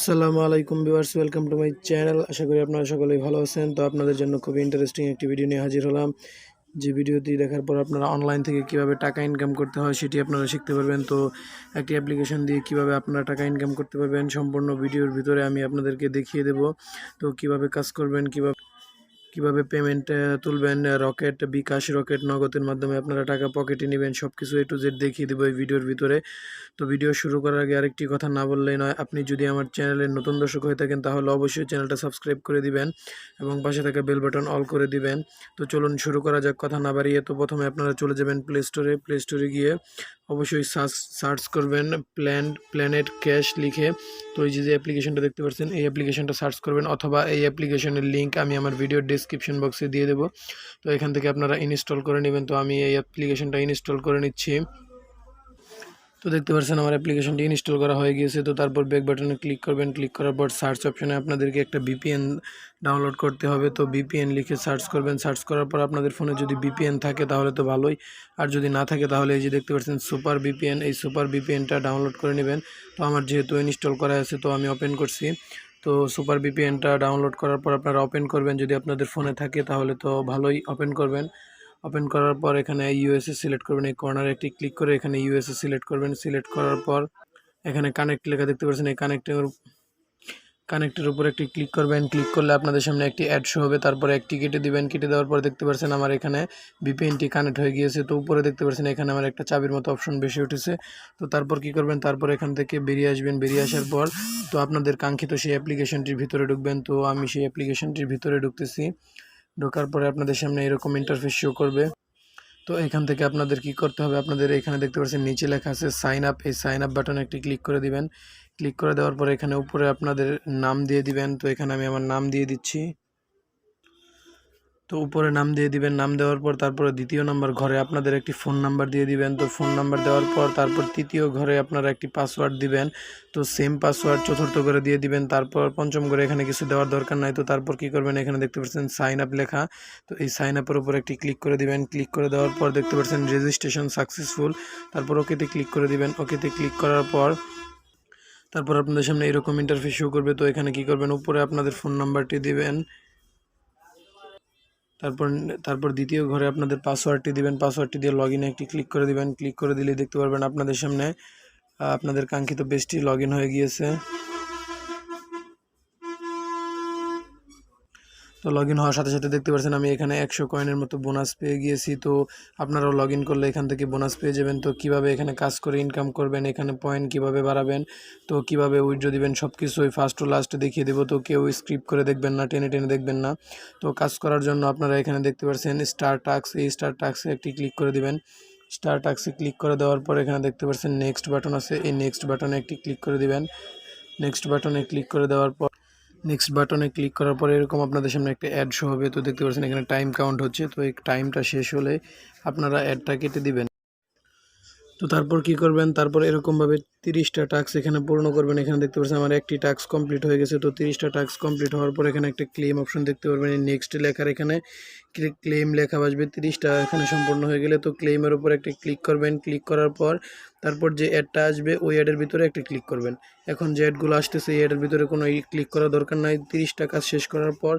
আসসালামু আলাইকুম viewers, welcome to my channel. আশা করি আপনারা সকলেই ভালো আছেন। তো আপনাদের জন্য খুবই ইন্টারেস্টিং একটি ভিডিও নিয়ে হাজির হলাম। যে ভিডিওটি দেখার পর আপনারা অনলাইন থেকে কিভাবে টাকা ইনকাম করতে হয় সেটি আপনারা শিখতে পারবেন। তো একটি অ্যাপ্লিকেশন দিয়ে কিভাবে আপনারা টাকা ইনকাম করতে পারবেন সম্পূর্ণ ভিডিওর ভিতরে আমি আপনাদেরকে দেখিয়ে দেব। তো কিভাবে কাজ করবেন, কিভাবে পেমেন্ট তুলবেন, রকেট, বিকাশ, রকেট, নগদের মাধ্যমে আপনারা টাকা পকেটে নেবেন, সব কিছু A to Z দেখিয়ে দেবো এই ভিডিওর ভিতরে। তো ভিডিও শুরু করার আগে আরেকটি কথা না বললেই নয়, আপনি যদি আমার চ্যানেলের নতুন দর্শক হয়ে থাকেন তাহলে অবশ্যই চ্যানেলটা সাবস্ক্রাইব করে দিবেন এবং পাশে থাকা বেল বাটন অল করে দিবেন। তো চলুন শুরু করা যাক, কথা না বাড়িয়ে। তো প্রথমে আপনারা চলে যাবেন প্লে স্টোরে গিয়ে অবশ্যই সার্চ করবেন প্ল্যানেট ক্যাশ লিখে। তো এই যে অ্যাপ্লিকেশনটা দেখতে পাচ্ছেন এই অ্যাপ্লিকেশনটা সার্চ করবেন, অথবা এই অ্যাপ্লিকেশনের লিঙ্ক আমি আমার ভিডিওর ডেসক্রিপশন বক্সে দিয়ে দেবো। তো এখান থেকে আপনারা ইনস্টল করে নেবেন। তো আমি এই অ্যাপ্লিকেশনটা ইনস্টল করে নিচ্ছি। তো দেখতে পাচ্ছেন আমার অ্যাপ্লিকেশনটি ইনস্টল করা হয়ে গিয়েছে। তো তারপর ব্যাক বাটনে ক্লিক করবেন। ক্লিক করার পর সার্চ অপশনে আপনাদেরকে একটা VPN ডাউনলোড করতে হবে। তো VPN লিখে সার্চ করবেন। সার্চ করার পর আপনাদের ফোনে যদি VPN থাকে তাহলে তো ভালোই, আর যদি না থাকে তাহলে এই যে দেখতে পাচ্ছেন সুপার VPN, এই সুপার VPNটা ডাউনলোড করে নেবেন। তো আমার যেহেতু ইনস্টল করা আছে তো আমি ওপেন করছি। তো সুপার VPNটা ডাউনলোড করার পর আপনারা ওপেন করবেন, যদি আপনাদের ফোনে থাকে তাহলে তো ভালোই, ওপেন করবেন। ওপেন করার পর এখানে ইউএসএ সিলেক্ট করবেন, এই কর্নারে একটি ক্লিক করে এখানে ইউএসএ সিলেক্ট করবেন। সিলেক্ট করার পর এখানে কানেক্ট লেখা দেখতে পাচ্ছেন, এই কানেক্টের উপর একটি ক্লিক করবেন। ক্লিক করলে আপনাদের সামনে একটি অ্যাড শো হবে, তারপরে একটি কেটে দিবেন। কেটে দেওয়ার পর দেখতে পাচ্ছেন আমার এখানে VPNটি কানেক্ট হয়ে গিয়েছে। তো উপরে দেখতে পাচ্ছেন এখানে আমার একটা চাবির মতো অপশন বেশি উঠেছে। তো তারপর কি করবেন, তারপর এখান থেকে বেরিয়ে আসবেন। বেরিয়ে আসার পর তো আপনাদের কাঙ্ক্ষিত সেই অ্যাপ্লিকেশনটির ভিতরে ঢুকবেন। তো আমি সেই অ্যাপ্লিকেশনটির ভিতরে ঢুকতেছি। ঢোকার পরে আপনাদের সামনে এরকম ইন্টারফেস শো করবে। তো এখান থেকে আপনাদের কি করতে হবে, আপনাদের এখানে দেখতে পাচ্ছেন নিচে লেখা আছে সাইন আপ, এই সাইন আপ বাটনে একটি ক্লিক করে দিবেন। ক্লিক করে দেওয়ার পরে এখানে উপরে আপনাদের নাম দিয়ে দিবেন। তো এখানে আমি আমার নাম দিয়ে দিচ্ছি। তো উপরে নাম দিয়ে দিবেন। নাম দেওয়ার পর তারপরে দ্বিতীয় নাম্বার ঘরে আপনাদের একটি ফোন নাম্বার দিয়ে দিবেন। তো ফোন নাম্বার দেওয়ার পর তারপর তৃতীয় ঘরে আপনারা একটি পাসওয়ার্ড দিবেন। তো সেম পাসওয়ার্ড চতুর্থ ঘরে দিয়ে দিবেন। তারপর পঞ্চম ঘরে এখানে কিছু দেওয়ার দরকার নাই। তো তারপর কি করবেন, এখানে দেখতে পাচ্ছেন সাইন আপ লেখা। তো এই সাইন আপের উপর একটি ক্লিক করে দিবেন। ক্লিক করে দেওয়ার পর দেখতে পাচ্ছেন রেজিস্ট্রেশন সাকসেসফুল। তারপর ওকেতে ক্লিক করে দিবেন। ওকেতে ক্লিক করার পর তারপর আপনাদের সামনে এরকম ইন্টারফেস শো করবে। তো এখানে কি করবেন, উপরে আপনাদের ফোন নাম্বারটি দিবেন। তারপর তারপর দ্বিতীয় ঘরে আপনাদের পাসওয়ার্ডটি দিবেন। পাসওয়ার্ডটি দিয়ে লগইনে একটি ক্লিক করে দিবেন। ক্লিক করে দিলে দেখতে পারবেন আপনাদের সামনে আপনাদের কাঙ্ক্ষিত পেজটি লগইন হয়ে গিয়েছে। তো লগইন হওয়ার সাথে সাথে দেখতে পাচ্ছেন আমি এখানে 100 কয়েনের মতো বোনাস পেয়ে গিয়েছি। তো আপনারাও লগইন করলে এখান থেকে বোনাস পেয়ে যাবেন। তো কিভাবে এখানে কাজ করে ইনকাম করবেন, এখানে পয়েন্ট কিভাবে বাড়াবেন, তো কিভাবে উইথড্র দিবেন, সব কিছুই ফার্স্ট টু লাস্ট দেখিয়ে দেবো। তো কেউ স্ক্রিপ্ট করে দেখবেন না, টেনে টেনে দেখবেন না। তো কাজ করার জন্য আপনারা এখানে দেখতে পাচ্ছেন স্টার টাস্ক, এই স্টার টাস্কে একটি ক্লিক করে দিবেন। স্টার টাস্কে ক্লিক করে দেওয়ার পর এখানে দেখতে পাচ্ছেন নেক্সট বাটন আছে, এই নেক্সট বাটনে একটি ক্লিক করে দিবেন। নেক্সট বাটনে ক্লিক করে দেওয়ার পর এরকম আপনাদের সামনে একটা অ্যাড শো হবে। তো দেখতে পাচ্ছেন এখানে টাইম কাউন্ট হচ্ছে। তো এই টাইমটা শেষ হলে আপনারা অ্যাডটা কেটে দিবেন। তো তারপর কি করবেন, তারপর এরকমভাবে 30টা টাস্ক এখানে পূর্ণ করবেন। এখানে দেখতে পাচ্ছেন আমার একটি টাস্ক কমপ্লিট হয়ে গেছে। তো 30টা টাস্ক কমপ্লিট হওয়ার পর এখানে একটা ক্লেম অপশন দেখতে পারবেন, এই নেক্সট লেখার এখানে ক্লেম লেখা আসবে। 30টা এখানে সম্পূর্ণ হয়ে গেলে তো ক্লেমের উপর একটা ক্লিক করবেন। ক্লিক করার পর তারপর যে অ্যাডটা আসবে ওই অ্যাডের ভিতরে একটা ক্লিক করবেন। এখন যে অ্যাডগুলো আসতেছে এই অ্যাডের ভিতরে কোনো ক্লিক করার দরকার নাই। 30টা কাজ শেষ করার পর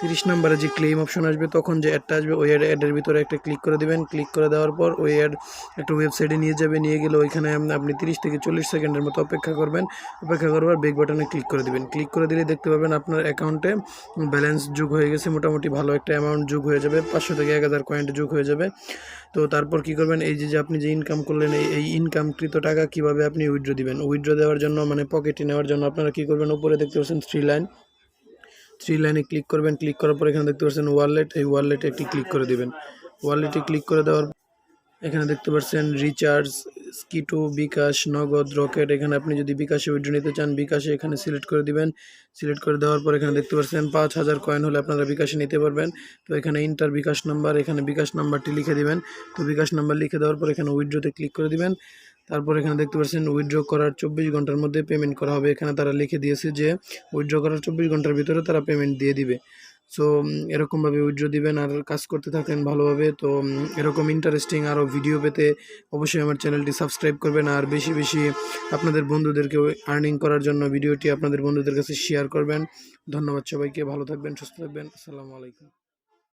30 নম্বরে যে ক্লেম অপশন আসবে তখন যে অ্যাডটা আসবে ওই অ্যাডের ভিতরে একটা ক্লিক করে দেবেন। ক্লিক করে দেওয়ার পর ওই অ্যাড একটা ওয়েবসাইটে নিয়ে যাবে। নিয়ে গেলে ওইখানে আপনি 30 থেকে 40 সেকেন্ডের মতো অপেক্ষা করবেন। অপেক্ষা করবার বেক বাটনে ক্লিক করে দেবেন। ক্লিক করে দিলে দেখতে পাবেন আপনার অ্যাকাউন্টে ব্যালেন্স যোগ হয়ে গেছে। মোটামুটি ভালো একটা অ্যামাউন্ট যোগ হয়ে যাবে, 500 থেকে 1000 কয়েন যোগ হয়ে যাবে। তো তারপর কি করবেন, এই যে আপনি যে ইনকাম করলেন এই ইনকামকৃত টাকা কিভাবে আপনি উইথড্র দিবেন। উইথড্র দেওয়ার জন্য মানে পকেটে নেওয়ার জন্য আপনারা কি করবেন, উপরে দেখতে পাচ্ছেন থ্রি লাইনে ক্লিক করবেন। ক্লিক করার পর এখানে দেখতে পাচ্ছেন ওয়ালেট, এই ওয়ালেটে একটি ক্লিক করে দিবেন। ওয়ালেটে ক্লিক করে দেওয়ার এখানে দেখতে পাচ্ছেন রিচার্জ, স্কিটু, বিকাশ, নগদ, রকেট। এখানে আপনি যদি বিকাশে উইথড্র নিতে চান বিকাশে এখানে সিলেক্ট করে দিবেন। সিলেক্ট করে দেওয়ার পর এখানে দেখতে পাচ্ছেন 5000 কয়েন হলে আপনারা বিকাশে নিতে পারবেন। তো এখানে ইন্টার বিকাশ নাম্বার, এখানে বিকাশ নাম্বারটি লিখে দিবেন। তো বিকাশ নাম্বার লিখে দেওয়ার পর এখানে উইথড্রতে ক্লিক করে দিবেন। তারপর এখানে দেখতে পাচ্ছেন উইথড্র করার 24 ঘন্টার মধ্যে পেমেন্ট করা হবে। এখানে তারা লিখে দিয়েছে যে উইথড্র করার 24 ঘন্টার ভিতরে তারা পেমেন্ট দিয়ে দিবে। সো এরকমভাবে উইথড্র দিবেন আর কাজ করতে থাকেন ভালোভাবে। তো এরকম ইন্টারেস্টিং আরও ভিডিও পেতে অবশ্যই আমার চ্যানেলটি সাবস্ক্রাইব করবেন, আর বেশি বেশি আপনাদের বন্ধুদেরকে আর্নিং করার জন্য ভিডিওটি আপনাদের বন্ধুদের কাছে শেয়ার করবেন। ধন্যবাদ সবাইকে, ভালো থাকবেন, সুস্থ থাকবেন, আসসালামু আলাইকুম।